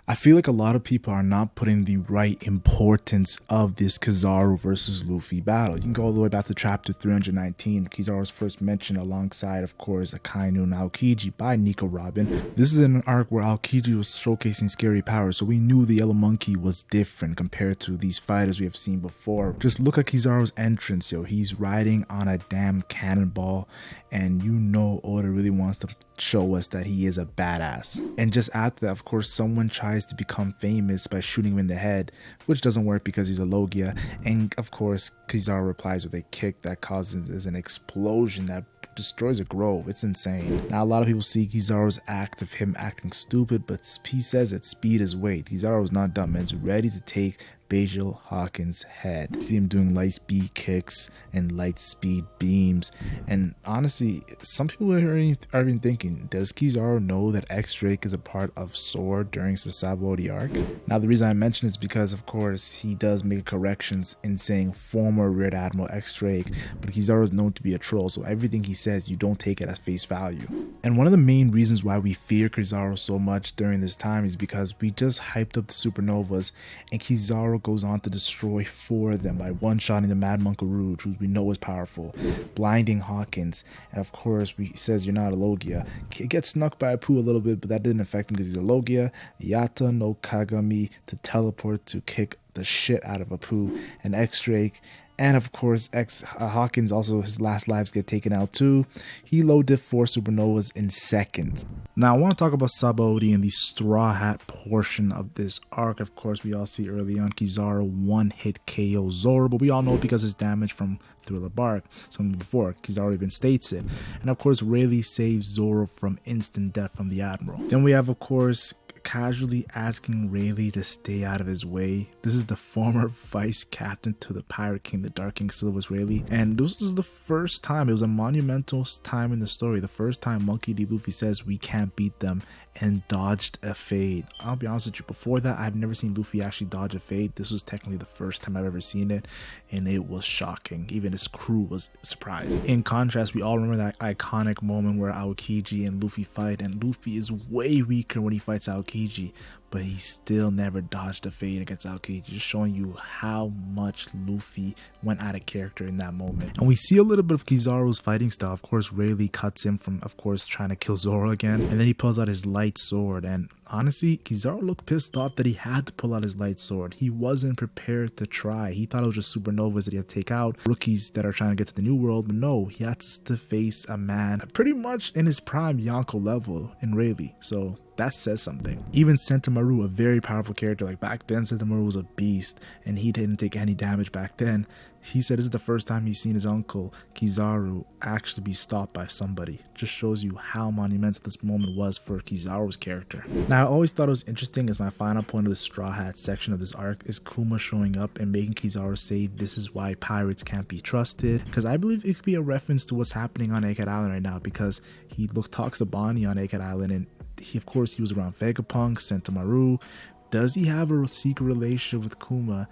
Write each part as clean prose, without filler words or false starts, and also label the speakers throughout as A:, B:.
A: I feel like a lot of people are not putting the right importance of this Kizaru versus Luffy battle. You can go all the way back to chapter 319. Kizaru's first mention alongside, of course, Akainu and Aokiji by Nico Robin. This is an arc where Aokiji was showcasing scary powers, so we knew the Yellow Monkey was different compared to these fighters we have seen before. Just look at Kizaru's entrance, yo. He's riding on a damn cannonball, and you know Oda really wants to show us that he is a badass. And just after that, of course, someone tries to become famous by shooting him in the head, which doesn't work because he's a Logia. And of course, Kizaru replies with a kick that causes an explosion that destroys a grove. It's insane. Now, a lot of people see Kizaru's act of him acting stupid, but he says that speed is weight. Kizaru is not dumb, and is ready to take Basil Hawkins' head. You see him doing light speed kicks and light speed beams, and honestly, some people are even thinking, does Kizaru know that X-Drake is a part of Sword during the Sabaody arc? Now, the reason I mention is because, of course, he does make corrections in saying former Rear Admiral X-Drake, but Kizaru is known to be a troll, so everything he says, you don't take it at face value. And one of the main reasons why we fear Kizaru so much during this time is because we just hyped up the supernovas, and Kizaru goes on to destroy 4 of them by one-shotting the Mad Monk Rouge, who we know is powerful, blinding Hawkins, and of course he says you're not a Logia. He gets snuck by a Pooh a little bit, but that didn't affect him because he's a Logia. Yata no Kagami to teleport to kick the shit out of a Pooh, and X-Drake. And of course, Hawkins, also his last lives get taken out too. He loaded 4 supernovas in seconds. Now, I want to talk about Sabaody and the Straw Hat portion of this arc. Of course, we all see early on Kizaru one-hit KO Zoro, but we all know because his damage from Thriller Bark, something before, Kizaru even states it. And of course, Rayleigh saves Zoro from instant death from the Admiral. Then we have, of course, casually asking Rayleigh to stay out of his way. This is the former vice captain to the Pirate King, the Dark King Silver's Rayleigh, and this was the first time, it was a monumental time in the story, the first time Monkey D. Luffy says we can't beat them and dodged a fade. I'll be honest with you, before that I've never seen Luffy actually dodge a fade. This was technically the first time I've ever seen it, and it was shocking. Even his crew was surprised. In contrast, we all remember that iconic moment where Aokiji and Luffy fight, and Luffy is way weaker when he fights Aokiji, but he still never dodged a fade against Aokiji, just showing you how much Luffy went out of character in that moment. And we see a little bit of Kizaru's fighting style. Of course, Rayleigh cuts him from, of course, trying to kill Zoro again, and then he pulls out his light sword, and honestly, Kizaru looked pissed off that he had to pull out his light sword. He wasn't prepared to try. He thought it was just supernovas that he had to take out, rookies that are trying to get to the new world, but no, he had to face a man pretty much in his prime Yonko level in Rayleigh, so that says something. Even Sentamaru, a very powerful character, like back then Sentamaru was a beast and he didn't take any damage back then. He said this is the first time he's seen his uncle Kizaru actually be stopped by somebody. Just shows you how monumental this moment was for Kizaru's character. Now, I always thought it was interesting, as my final point of the Straw Hat section of this arc is Kuma showing up and making Kizaru say this is why pirates can't be trusted, because I believe it could be a reference to what's happening on Egghead Island right now, because he talks to Bonnie on Egghead Island, and he was around Vegapunk, Sentamaru. Does he have a secret relationship with Kuma?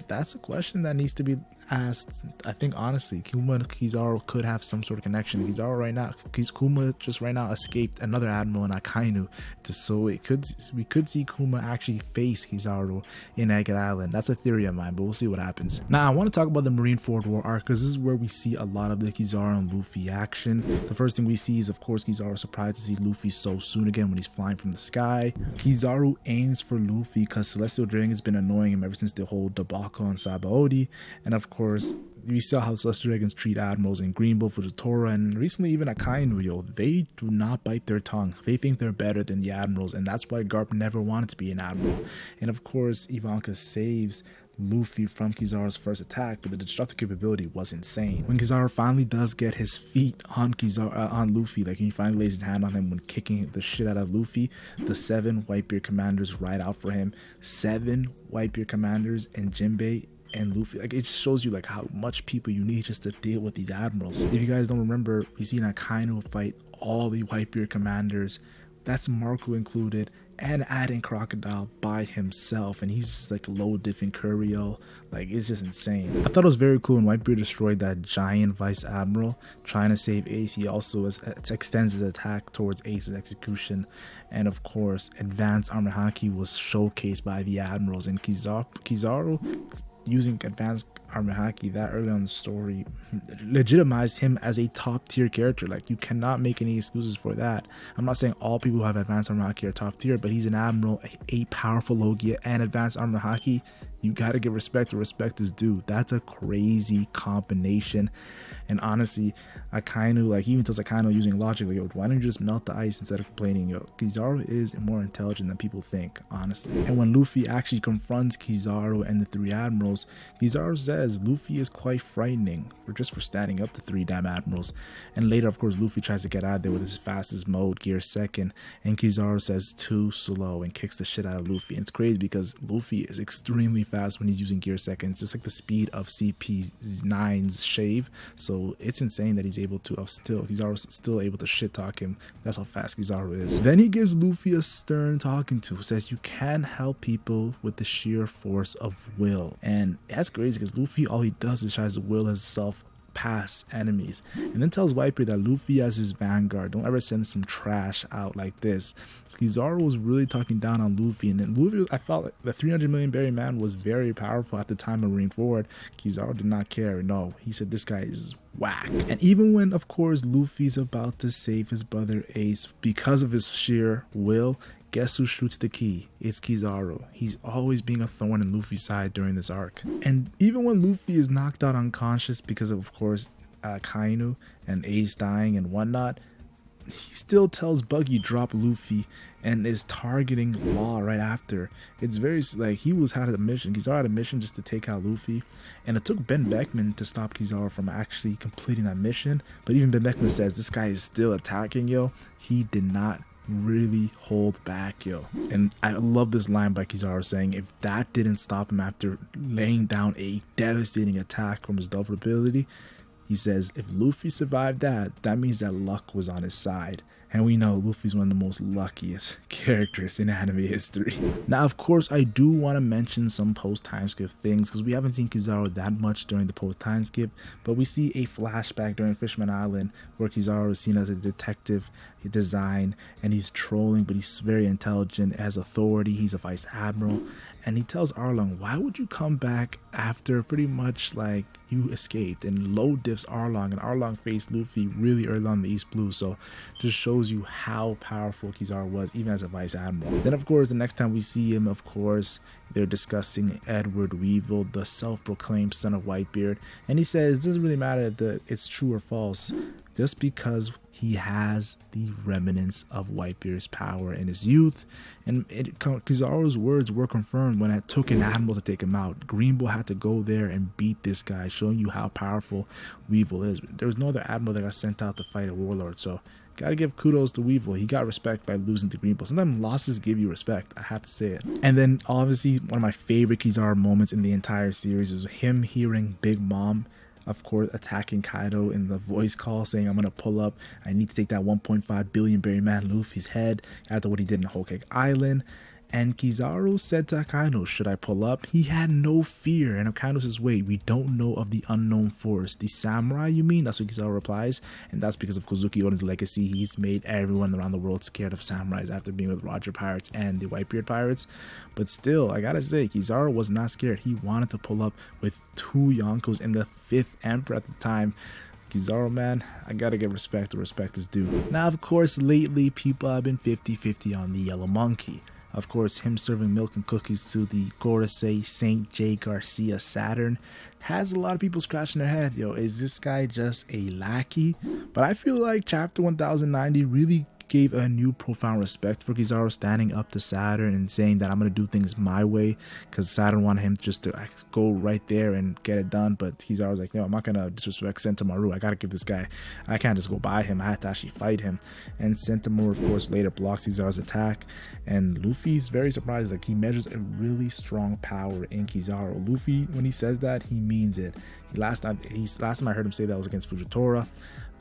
A: That's a question that needs to be asked. I think honestly, Kuma and Kizaru could have some sort of connection. Kuma just right now escaped another admiral in Akainu, so we could see Kuma actually face Kizaru in Egghead Island. That's a theory of mine, but we'll see what happens. Now, I want to talk about the Marineford War arc, because this is where we see a lot of the Kizaru and Luffy action. The first thing we see is, of course, Kizaru surprised to see Luffy so soon again when he's flying from the sky. Kizaru aims for Luffy because Celestial Dragon has been annoying him ever since the whole debacle on Sabaody, and of course we saw how Celestial Dragons treat admirals in Greenbow, Fujitora, and recently even Akainu, yo. They do not bite their tongue. They think they're better than the admirals, and that's why Garp never wanted to be an admiral. And of course, Ivanka saves Luffy from Kizaru's first attack, but the destructive capability was insane. When Kizaru finally does get his feet on Luffy, like he finally lays his hand on him when kicking the shit out of Luffy, the 7 Whitebeard commanders ride out for him. 7 Whitebeard commanders and Jinbei and Luffy. Like, it just shows you like how much people you need just to deal with these admirals. If you guys don't remember, we seen Akainu fight all the Whitebeard commanders, that's Marco included, and adding Crocodile by himself, and he's just like low diff and Curio. Like, it's just insane. I thought it was very cool when Whitebeard destroyed that giant Vice Admiral trying to save Ace. He also extends his attack towards Ace's execution, and of course advanced armor haki was showcased by the admirals, and Kizaru using advanced armor haki that early on in the story legitimized him as a top tier character. Like, you cannot make any excuses for that. I'm not saying all people who have advanced armor haki are top tier, but he's an admiral, a powerful Logia, and advanced armor haki. You gotta give respect where respect is due. That's a crazy combination. And honestly, Akainu, like, he even tells Akainu using logic, like, yo, why don't you just melt the ice instead of complaining? Yo, Kizaru is more intelligent than people think, honestly. And when Luffy actually confronts Kizaru and the three admirals, Kizaru says Luffy is quite frightening for standing up to three damn admirals. And later, of course, Luffy tries to get out of there with his fastest mode, Gear Second, and Kizaru says too slow and kicks the shit out of Luffy. And it's crazy because Luffy is extremely fast when he's using Gear Second. It's just like the speed of CP9's shave. So it's insane that he's able to Kizaru's still able to shit talk him. That's how fast Kizaru is. Then he gives Luffy a stern talking to, says you can help people with the sheer force of will. And that's crazy because Luffy, all he does is tries to will himself past enemies, and then tells Whitebeard that Luffy as his vanguard, don't ever send some trash out like this. Kizaru was really talking down on Luffy, and then Luffy, I felt like the 300 million berry man was very powerful at the time of Marineford. Kizaru did not care. No, he said this guy is whack. And even when, of course, Luffy's about to save his brother Ace because of his sheer will, guess who shoots the key? It's Kizaru. He's always being a thorn in Luffy's side during this arc. And even when Luffy is knocked out unconscious because of course, Kainu and Ace dying and whatnot, he still tells Buggy drop Luffy and is targeting Law right after. It's very, like, he had a mission. Kizaru had a mission just to take out Luffy, and it took Ben Beckman to stop Kizaru from actually completing that mission. But even Ben Beckman says this guy is still attacking, yo. He did not really hold back, yo. And I love this line by Kizaru saying if that didn't stop him after laying down a devastating attack from his double ability, he says if Luffy survived that means that luck was on his side. And we know Luffy's one of the most luckiest characters in anime history. Now, of course, I do want to mention some post-time skip things because we haven't seen Kizaru that much during the post-time skip, but we see a flashback during Fishman Island where Kizaru is seen as a detective design, and he's trolling, but he's very intelligent, has authority, he's a vice admiral, and he tells Arlong, why would you come back after pretty much like you escaped? And low diffs Arlong, and Arlong faced Luffy really early on in the East Blue, so just shows you how powerful Kizaru was even as a vice admiral. Then of course the next time we see him, of course they're discussing Edward Weevil, the self-proclaimed son of Whitebeard, and he says it doesn't really matter that it's true or false, just because he has the remnants of Whitebeard's power in his youth. And Kizaru's words were confirmed when it took an admiral to take him out. Greenbow had to go there and beat this guy, showing you how powerful Weevil is. There was no other admiral that got sent out to fight a warlord, so gotta give kudos to Weevil. He got respect by losing to Greenbow. Sometimes losses give you respect, I have to say it. And then obviously one of my favorite Kizaru moments in the entire series is him hearing Big Mom, of course, attacking Kaido in the voice call, saying I'm gonna pull up, I need to take that 1.5 billion berry man Luffy's head after what he did in Whole Cake Island. And Kizaru said to Akainu, should I pull up? He had no fear. And Akainu says, wait, we don't know of the unknown force. The samurai, you mean? That's what Kizaru replies. And that's because of Kozuki Oden's legacy. He's made everyone around the world scared of samurais after being with Roger Pirates and the Whitebeard Pirates. But still, I gotta say, Kizaru was not scared. He wanted to pull up with 2 Yonkos and the 5th Emperor at the time. Kizaru, man, I gotta give respect where respect is due. Now, of course, lately, people have been 50-50 on the Yellow Monkey. Of course, him serving milk and cookies to the Gorosei St. J. Garcia Saturn has a lot of people scratching their head. Yo, is this guy just a lackey? But I feel like Chapter 1090 really gave a new profound respect for Kizaru, standing up to Saturn and saying that I'm going to do things my way, because Saturn wanted him just to go right there and get it done. But Kizaru's like, no, I'm not going to disrespect Sentomaru. I got to give this guy, I can't just go by him. I have to actually fight him. And Sentomaru, of course, later blocks Kizaru's attack. And Luffy's very surprised. Like, he measures a really strong power in Kizaru. Luffy, when he says that, he means it. Last time I heard him say that was against Fujitora.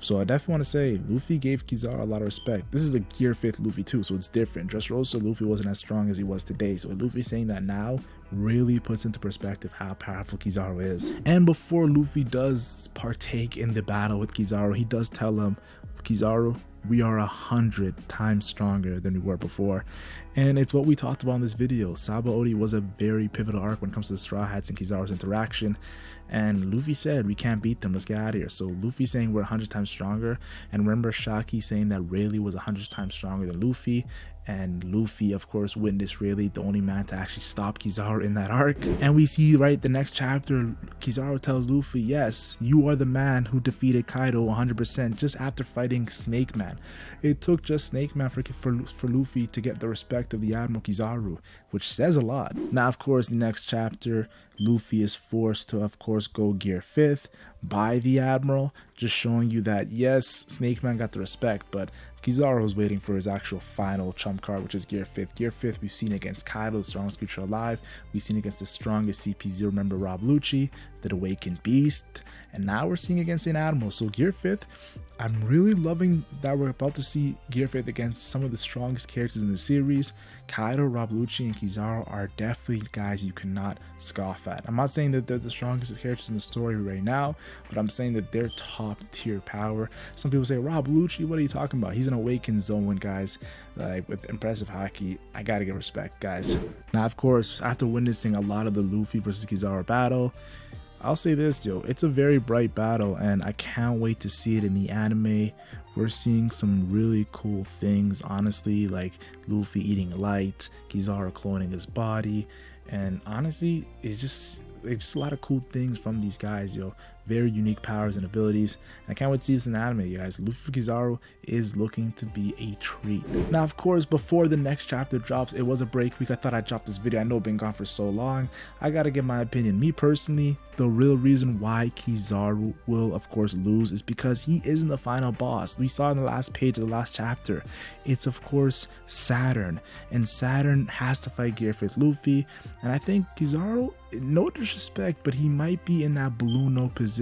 A: So I definitely want to say Luffy gave Kizaru a lot of respect. This is a Gear 5th Luffy too, so it's different. Dressrosa Luffy wasn't as strong as he was today. So Luffy saying that now really puts into perspective how powerful Kizaru is. And before Luffy does partake in the battle with Kizaru, he does tell him, Kizaru, we are 100 times stronger than we were before. And it's what we talked about in this video. Sabaody was a very pivotal arc when it comes to the Straw Hats and Kizaru's interaction. And Luffy said, we can't beat them, let's get out of here. So Luffy saying we're 100 times stronger. And remember Shaki saying that Rayleigh was 100 times stronger than Luffy. And Luffy, of course, witnessed Rayleigh, the only man to actually stop Kizaru in that arc. And we see right the next chapter, Kizaru tells Luffy, yes, you are the man who defeated Kaido 100% just after fighting Snake Man. It took just Snake Man for Luffy to get the respect of the Admiral Kizaru, which says a lot. Now, of course, the next chapter, Luffy is forced to, of course, go Gear 5th by the Admiral, just showing you that, yes, Snake Man got the respect, but Kizaru was waiting for his actual final trump card, which is Gear 5th. Gear 5th, we've seen against Kaido, the strongest creature alive. We've seen against the strongest CP0 member, Rob Lucci, the Awakened Beast. And now we're seeing against an Admiral. So Gear 5th, I'm really loving that we're about to see Gear 5th against some of the strongest characters in the series. Kaido, Rob Lucci, and Kizaru are definitely guys you cannot scoff at. I'm not saying that they're the strongest characters in the story right now, but I'm saying that they're top tier power. Some people say, Rob Lucci, what are you talking about? He's an Awakened Zone, guys. Like, with impressive hockey, I gotta give respect, guys. Now, of course, after witnessing a lot of the Luffy versus Kizaru battle, I'll say this, yo, it's a very bright battle, and I can't wait to see it in the anime. We're seeing some really cool things, honestly, like Luffy eating light, Kizaru cloning his body, and honestly, it's just a lot of cool things from these guys, yo. Very unique powers and abilities. And I can't wait to see this in the anime, you guys. Luffy Kizaru is looking to be a treat. Now, of course, before the next chapter drops, it was a break week. I thought I'd drop this video. I know I've been gone for so long. I gotta give my opinion. Me personally, the real reason why Kizaru will, of course, lose is because he isn't the final boss. We saw in the last page of the last chapter. It's, of course, Saturn. And Saturn has to fight Gear 5th Luffy. And I think Kizaru, no disrespect, but he might be in that Blue Note position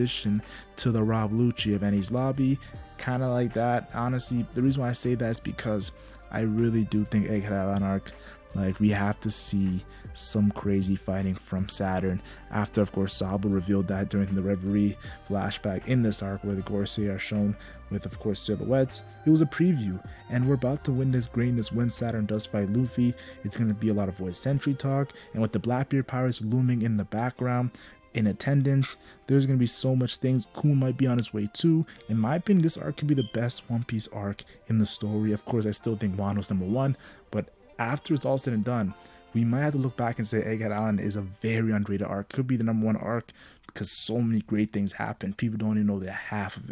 A: to the Rob Lucci of Enies Lobby, kind of like that. Honestly, the reason why I say that is because I really do think Egghead Island arc, like, we have to see some crazy fighting from Saturn after, of course, Sabo revealed that during the Reverie flashback in this arc where the Gorosei are shown with, of course, silhouettes. It was a preview, and we're about to witness greatness when Saturn does fight Luffy. It's going to be a lot of Void Sentry talk, and with the Blackbeard pirates looming in the background, in attendance, there's going to be so much things. Kun might be on his way too. In my opinion, this arc could be the best One Piece arc in the story. Of course, I still think Wano's #1, but after it's all said and done, we might have to look back and say Egghead Island is a very underrated arc. Could be the #1 arc because so many great things happen. People don't even know the half of it.